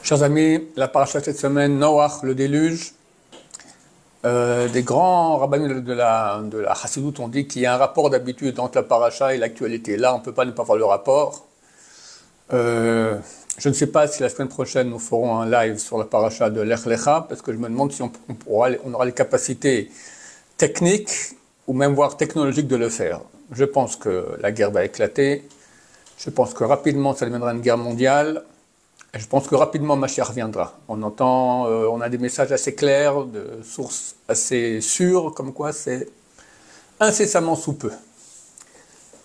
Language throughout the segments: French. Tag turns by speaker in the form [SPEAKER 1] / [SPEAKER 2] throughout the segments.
[SPEAKER 1] Chers amis, la paracha cette semaine, Noach, le déluge. Des grands rabbins de la Chassidoute ont dit qu'il y a un rapport d'habitude entre la paracha et l'actualité. Là, on ne peut pas ne pas voir le rapport. Je ne sais pas si la semaine prochaine nous ferons un live sur la paracha de Lech Lecha, parce que je me demande si on aura les capacités techniques ou même voire technologiques de le faire. Je pense que la guerre va éclater. Je pense que rapidement, ça deviendra une guerre mondiale. Et je pense que rapidement, Mashiach reviendra. On a des messages assez clairs, de sources assez sûres, comme quoi c'est incessamment sous peu.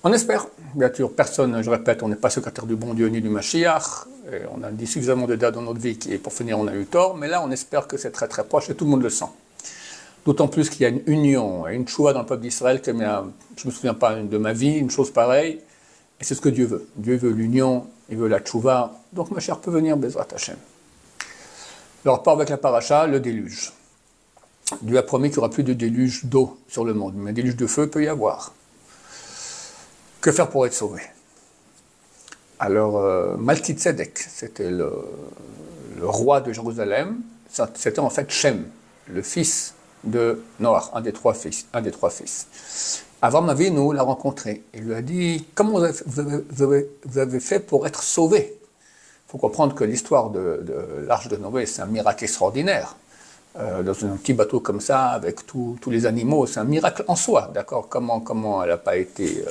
[SPEAKER 1] On espère, bien sûr, personne, je répète, on n'est pas secrétaire du bon Dieu ni du Mashiach. Et on a dit suffisamment de dates dans notre vie et pour finir, on a eu tort. Mais là, on espère que c'est très très proche et tout le monde le sent. D'autant plus qu'il y a une union et une choix dans le peuple d'Israël, comme je ne me souviens pas de ma vie, une chose pareille. Et c'est ce que Dieu veut. Dieu veut l'union, il veut la tchouva. Donc Mashiach peut venir, Bezrat Hashem. Le rapport avec la paracha, le déluge. Dieu a promis qu'il n'y aura plus de déluge d'eau sur le monde, mais un déluge de feu peut y avoir. Que faire pour être sauvé? Alors, Malkitzedek, c'était le roi de Jérusalem, c'était en fait Shem, le fils de Noach, un des trois fils. Avram Avinu l'a rencontré. Il lui a dit « Comment vous avez fait pour être sauvé ?» Il faut comprendre que l'histoire de l'arche de Noé, c'est un miracle extraordinaire. Dans un petit bateau comme ça, avec tous les animaux, c'est un miracle en soi, d'accord? Comment elle n'a pas été...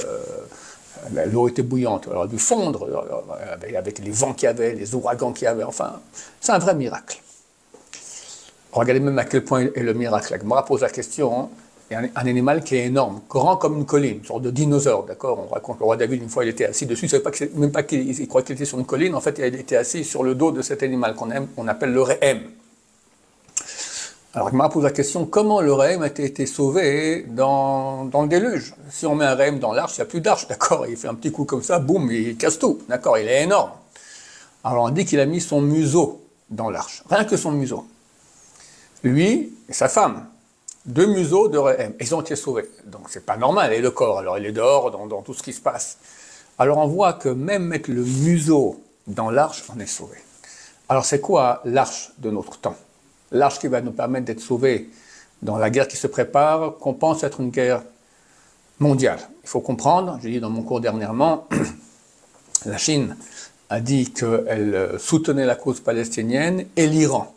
[SPEAKER 1] l'eau était bouillante, elle aurait dû fondre, avec les vents qu'il y avait, les ouragans qu'il y avait, enfin, c'est un vrai miracle. Regardez même à quel point est le miracle. La Gemara pose la question, hein. Il y a un animal qui est énorme, grand comme une colline, une sorte de dinosaure, d'accord? On raconte le roi David, une fois, il était assis dessus, il ne savait même pas qu'il croyait qu'il était sur une colline, en fait, il était assis sur le dos de cet animal qu'on appelle le Rehem. Alors, il m'a posé la question, comment le Rehem a été sauvé dans le déluge? Si on met un Rehem dans l'arche, il n'y a plus d'arche, d'accord? Il fait un petit coup comme ça, boum, il casse tout, d'accord? Il est énorme. Alors, on dit qu'il a mis son museau dans l'arche, rien que son museau. Lui et sa femme. 2 museaux de Rehem. Ils ont été sauvés. Donc c'est pas normal. Et le corps, alors il est dehors dans tout ce qui se passe. Alors on voit que même mettre le museau dans l'arche, on est sauvé. Alors c'est quoi l'arche de notre temps? L'arche qui va nous permettre d'être sauvés dans la guerre qui se prépare, qu'on pense être une guerre mondiale. Il faut comprendre, j'ai dit dans mon cours dernièrement, la Chine a dit qu'elle soutenait la cause palestinienne et l'Iran.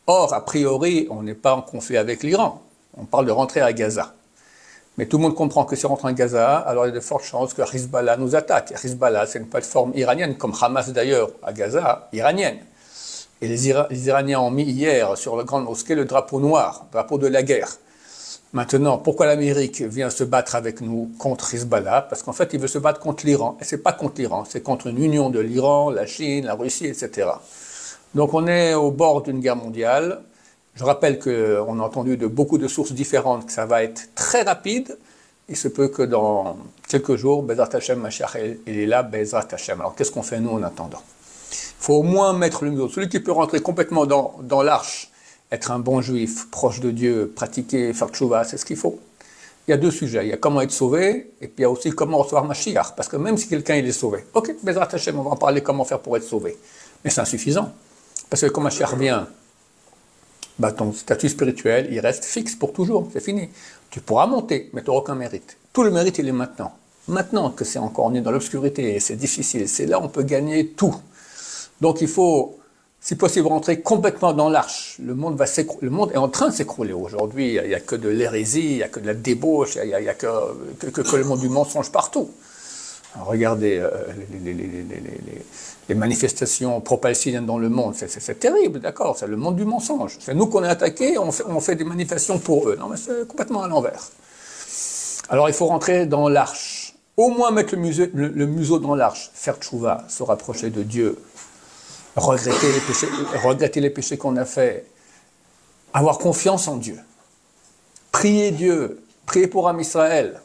[SPEAKER 1] Or, a priori, on n'est pas en conflit avec l'Iran. On parle de rentrer à Gaza. Mais tout le monde comprend que si on rentre à Gaza, alors il y a de fortes chances que Hezbollah nous attaque. Et Hezbollah, c'est une plateforme iranienne, comme Hamas d'ailleurs, à Gaza, iranienne. Et les Iraniens ont mis hier sur la grande mosquée le drapeau noir, le drapeau de la guerre. Maintenant, pourquoi l'Amérique vient se battre avec nous contre Hezbollah? Parce qu'en fait, il veut se battre contre l'Iran. Et ce n'est pas contre l'Iran, c'est contre une union de l'Iran, la Chine, la Russie, etc. Donc on est au bord d'une guerre mondiale. Je rappelle qu'on a entendu de beaucoup de sources différentes que ça va être très rapide. Il se peut que dans quelques jours, Bezrat Hashem, Mashiach, il est là, Bezrat Hashem. Alors qu'est-ce qu'on fait nous en attendant? Il faut au moins mettre le museau. Celui qui peut rentrer complètement dans l'arche, être un bon juif, proche de Dieu, pratiquer, faire tchouva, c'est ce qu'il faut. Il y a 2 sujets. Il y a comment être sauvé, et puis il y a aussi comment recevoir Mashiach. Parce que même si quelqu'un il est sauvé, ok, Bezrat Hashem, on va en parler comment faire pour être sauvé. Mais c'est insuffisant. Parce que quand Mashiach revient, ton statut spirituel, il reste fixe pour toujours, c'est fini. Tu pourras monter, mais tu n'auras aucun mérite. Tout le mérite, il est maintenant. Maintenant que c'est encore, on est dans l'obscurité et c'est difficile, c'est là où on peut gagner tout. Donc il faut, si possible, rentrer complètement dans l'arche. Le monde est en train de s'écrouler aujourd'hui. Il n'y a que de l'hérésie, il n'y a que de la débauche, il n'y a que le monde du mensonge partout. Alors, regardez les manifestations pro-palestiniennes dans le monde, c'est terrible, d'accord? C'est le monde du mensonge. C'est nous qu'on est attaqués, on fait des manifestations pour eux. Non, mais c'est complètement à l'envers. Alors, il faut rentrer dans l'arche. Au moins mettre le museau dans l'arche, faire tchouva, se rapprocher de Dieu, regretter les péchés qu'on a faits, avoir confiance en Dieu, prier Dieu, prier pour Am Israël.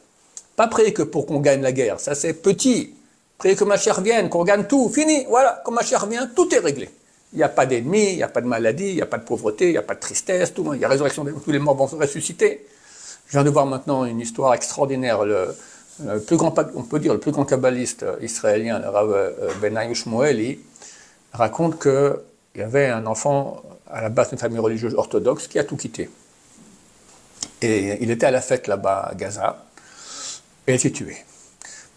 [SPEAKER 1] Pas prier que pour qu'on gagne la guerre, ça c'est petit. Prier que Mashiach vienne, qu'on gagne tout, fini, voilà, quand Mashiach vient, tout est réglé. Il n'y a pas d'ennemis, il n'y a pas de maladie, il n'y a pas de pauvreté, il n'y a pas de tristesse, tout, il y a résurrection, tous les morts vont se ressusciter. Je viens de voir maintenant une histoire extraordinaire, le plus grand, on peut dire le plus grand kabbaliste israélien, le Rav Benaï Shmueli, raconte qu'il il y avait un enfant, à la base d'une famille religieuse orthodoxe, qui a tout quitté. Et il était à la fête là-bas à Gaza, et il a été tué.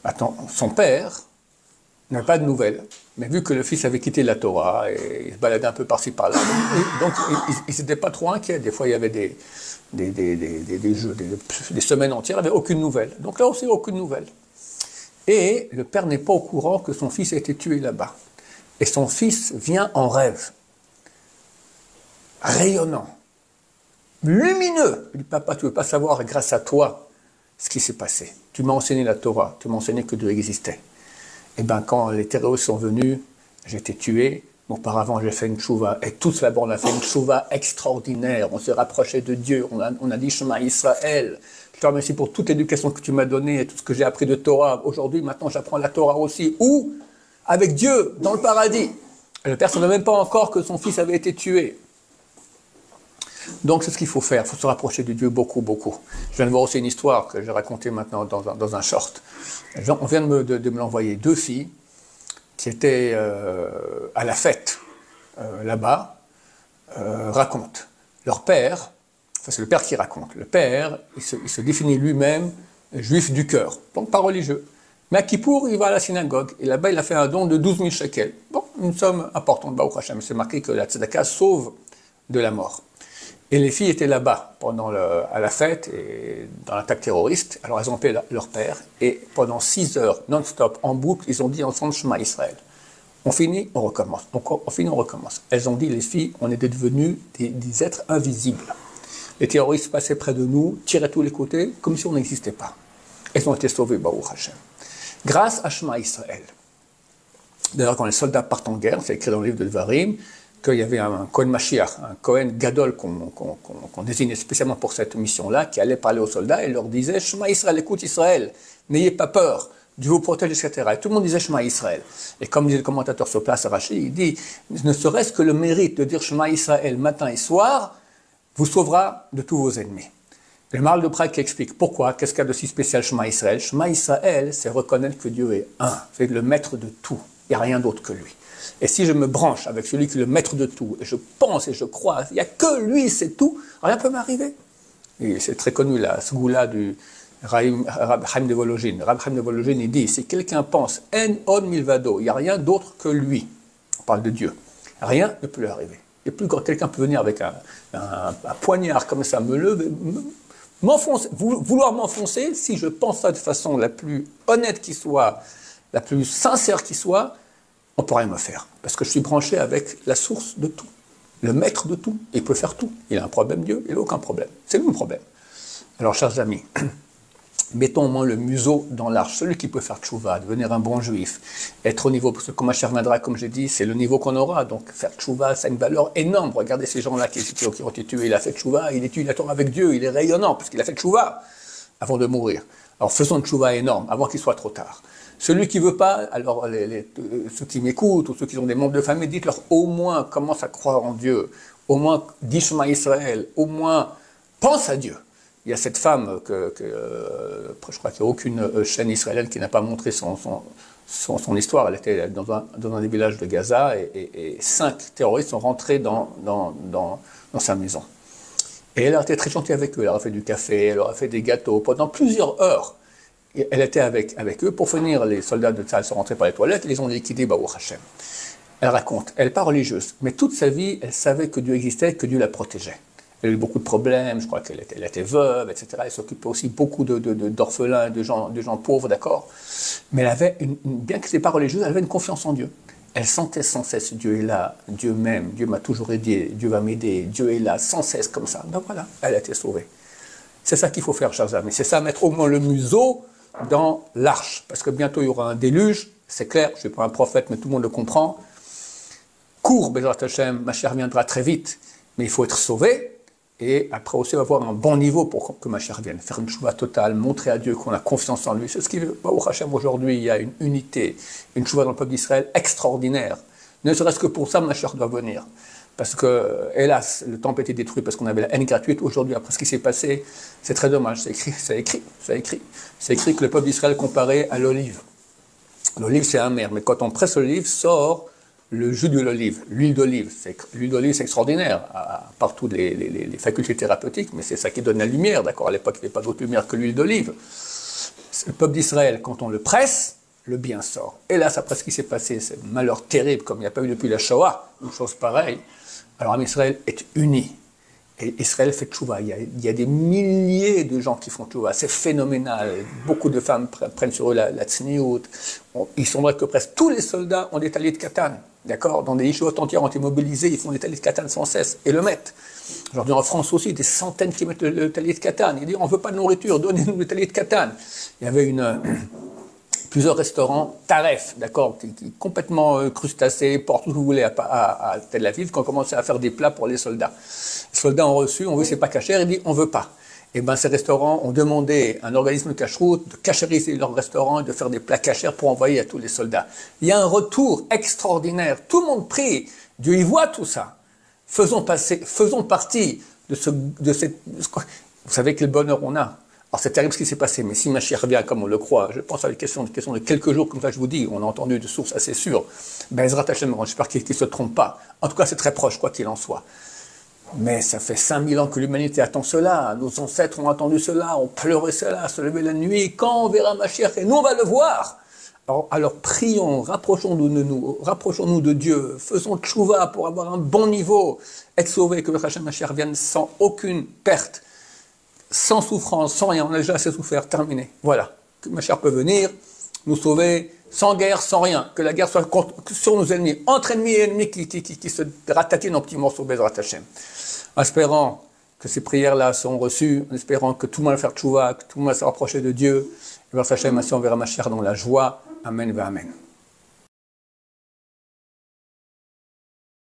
[SPEAKER 1] Maintenant, son père n'avait pas de nouvelles, mais vu que le fils avait quitté la Torah, et il se baladait un peu par-ci par-là, donc il n'était pas trop inquiet. Des fois, il y avait des semaines entières, il n'avait aucune nouvelle. Donc là aussi, aucune nouvelle. Et le père n'est pas au courant que son fils a été tué là-bas. Et son fils vient en rêve, rayonnant, lumineux. Il dit, papa, tu ne veux pas savoir, grâce à toi, ce qui s'est passé. Tu m'as enseigné la Torah, tu m'as enseigné que Dieu existait. Et bien, quand les terroristes sont venus, j'ai été tué. Auparavant, j'ai fait une tchouva. Et tous là-bas, on a fait une tchouva extraordinaire. On s'est rapproché de Dieu. On a dit Shema Israël. Je te remercie pour toute l'éducation que tu m'as donnée et tout ce que j'ai appris de Torah. Aujourd'hui, maintenant, j'apprends la Torah aussi. Où? Avec Dieu, dans le paradis. Et le père ne savait même pas encore que son fils avait été tué. Donc, c'est ce qu'il faut faire. Il faut se rapprocher de Dieu beaucoup, beaucoup. Je viens de voir aussi une histoire que j'ai racontée maintenant dans un short. On vient de me l'envoyer. 2 filles qui étaient à la fête là-bas racontent. Leur père, enfin c'est le père qui raconte, le père, il se définit lui-même juif du cœur, donc pas religieux. Mais à Kippour, il va à la synagogue, et là-bas il a fait un don de 12 000 shekels. Bon, une somme importante, Baruch Hashem. C'est marqué que la tzedaka sauve de la mort. Et les filles étaient là-bas à la fête et dans l'attaque terroriste. Alors elles ont appelé leur père et pendant 6 heures non-stop en boucle, ils ont dit ensemble Shema Israël. On finit, on recommence. On finit, on recommence. Elles ont dit, les filles, on était devenus des êtres invisibles. Les terroristes passaient près de nous, tiraient tous les côtés, comme si on n'existait pas. Elles ont été sauvées, Baruch Hashem. Grâce à Shema Israël. D'ailleurs, quand les soldats partent en guerre, c'est écrit dans le livre de Devarim, qu'il y avait un Kohen Mashiach, un Kohen Gadol qu'on désignait spécialement pour cette mission-là, qui allait parler aux soldats et leur disait « Shema Israël, écoute Israël, n'ayez pas peur, Dieu vous protège, etc. » Et tout le monde disait « Shema Israël ». Et comme disait le commentateur sur place, Rashi, il dit « Ne serait-ce que le mérite de dire Shema Israël matin et soir, vous sauvera de tous vos ennemis. » Le Maharal de Prague qui explique pourquoi, qu'est-ce qu'il y a de si spécial Shema Israël. Shema Israël, c'est reconnaître que Dieu est un, c'est le maître de tout, il n'y a rien d'autre que lui. Et si je me branche avec celui qui est le maître de tout, et je pense et je crois, il n'y a que lui, c'est tout, rien ne peut m'arriver. Et c'est très connu, la Sgoula du Rab Chaim de Volojine. Rab Chaim de Volojine, il dit, si quelqu'un pense, En od milvado, il n'y a rien d'autre que lui, on parle de Dieu, rien ne peut lui arriver. Et plus quand quelqu'un peut venir avec un poignard comme ça, me lever, vouloir m'enfoncer, si je pense ça de façon la plus honnête qui soit, la plus sincère qui soit, on ne peut rien me faire, parce que je suis branché avec la source de tout, le maître de tout, il peut faire tout. Il a un problème, Dieu, il n'a aucun problème. C'est lui le problème. Alors, chers amis, mettons au moins le museau dans l'arche, celui qui peut faire tchouva, devenir un bon juif, être au niveau, parce que comme Mashiach viendra, comme j'ai dit, c'est le niveau qu'on aura, donc faire tchouva, ça a une valeur énorme. Regardez ces gens-là qui ont été tués, il a fait tchouva, il étudie la Torah avec Dieu, il est rayonnant, parce qu'il a fait tchouva avant de mourir. Alors faisons une tchouva énorme, avant qu'il soit trop tard. Celui qui ne veut pas, alors ceux qui m'écoutent ou ceux qui ont des membres de famille, dites-leur au moins commence à croire en Dieu, au moins dis Shema Israël, au moins pense à Dieu. Il y a cette femme je crois qu'il n'y a aucune chaîne israélienne qui n'a pas montré son histoire. Elle était dans un des villages de Gaza et 5 terroristes sont rentrés dans sa maison. Et elle a été très gentille avec eux, elle leur a fait du café, elle leur a fait des gâteaux pendant plusieurs heures. Elle était avec eux. Pour finir, les soldats de Tzahal sont rentrés par les toilettes, ils les ont liquidés, Baruch Hashem. Elle raconte, elle n'est pas religieuse, mais toute sa vie, elle savait que Dieu existait, que Dieu la protégeait. Elle a eu beaucoup de problèmes, je crois qu'elle était veuve, etc. Elle s'occupait aussi beaucoup d'orphelins, de gens pauvres, d'accord. Mais elle avait, bien que ce n'était pas religieuse, elle avait une confiance en Dieu. Elle sentait sans cesse, Dieu est là, Dieu m'aime, Dieu m'a toujours aidé, Dieu va m'aider, Dieu est là, sans cesse comme ça. Ben voilà, elle a été sauvée. C'est ça qu'il faut faire, chers amis. C'est ça, mettre au moins le museau dans l'arche, parce que bientôt il y aura un déluge, c'est clair, je ne suis pas un prophète, mais tout le monde le comprend. Cours, Bezrat Hashem, Mashiach viendra très vite, mais il faut être sauvé, et après aussi avoir un bon niveau pour que Mashiach vienne, faire une chouva totale, montrer à Dieu qu'on a confiance en lui. C'est ce qu'il veut. Baruch Hashem, aujourd'hui, il y a une unité, une chouva dans le peuple d'Israël extraordinaire. Ne serait-ce que pour ça, Mashiach doit venir. Parce que, hélas, le temple a été détruit parce qu'on avait la haine gratuite. Aujourd'hui, après ce qui s'est passé, c'est très dommage. C'est écrit que le peuple d'Israël comparé à l'olive. L'olive, c'est amer, mais quand on presse l'olive, sort le jus de l'olive, l'huile d'olive. L'huile d'olive, c'est extraordinaire, par toutes les facultés thérapeutiques, mais c'est ça qui donne la lumière, d'accord? À l'époque, il n'y avait pas d'autre lumière que l'huile d'olive. Le peuple d'Israël, quand on le presse, le bien sort. Et là, c'est après ce qui s'est passé, c'est un malheur terrible, comme il n'y a pas eu depuis la Shoah, une chose pareille. Alors, Israël est uni. Et Israël fait tchouva. Il y a des milliers de gens qui font tchouva. C'est phénoménal. Beaucoup de femmes prennent sur eux la tsniout. Il semblerait que presque tous les soldats ont des talis de katane. D'accord? Dans des yeshivot entières ont été mobilisés, ils font des talis de katane sans cesse et le mettent. Aujourd'hui en France aussi, des centaines qui mettent le talis de katane. Ils disent on ne veut pas de nourriture, donnez-nous le talis de katane. Il y avait plusieurs restaurants taref, d'accord, complètement crustacés, porte où vous voulez à Tel Aviv, qui ont commencé à faire des plats pour les soldats. Les soldats ont reçu, on veut c'est pas cachère, ils disent on veut pas. Et bien ces restaurants ont demandé à un organisme de cacheroute de cachériser leur restaurant et de faire des plats cachers pour envoyer à tous les soldats. Il y a un retour extraordinaire. Tout le monde prie. Dieu y voit tout ça. Faisons partie de cette... Vous savez quel bonheur on a. Alors c'est terrible ce qui s'est passé, mais si Mashiach revient comme on le croit, je pense à une question de quelques jours, comme ça je vous dis, on a entendu de sources assez sûres. Ben Ezrat Hashem, j'espère qu'il ne se trompe pas. En tout cas c'est très proche, quoi qu'il en soit. Mais ça fait 5000 ans que l'humanité attend cela. Nos ancêtres ont attendu cela, ont pleuré cela, se lever la nuit. Quand on verra Mashiach, et nous on va le voir. Alors prions, rapprochons-nous de Dieu, faisons tchouva pour avoir un bon niveau, être sauvés, que le Hashem Mashiach vienne sans aucune perte, sans souffrance, sans rien. On a déjà assez souffert, terminé. Voilà. Que Mashiach peut venir nous sauver sans guerre, sans rien. Que la guerre soit sur nos ennemis, entre ennemis et ennemis qui se ratatinent en petits morceaux, Bezrat Hashem. En espérant que ces prières-là seront reçues, en espérant que tout le monde va faire tchouva, que tout le monde va se rapprocher de Dieu, et Bezrat Hashem, ainsi on verra Mashiach dans la joie. Amen, amen.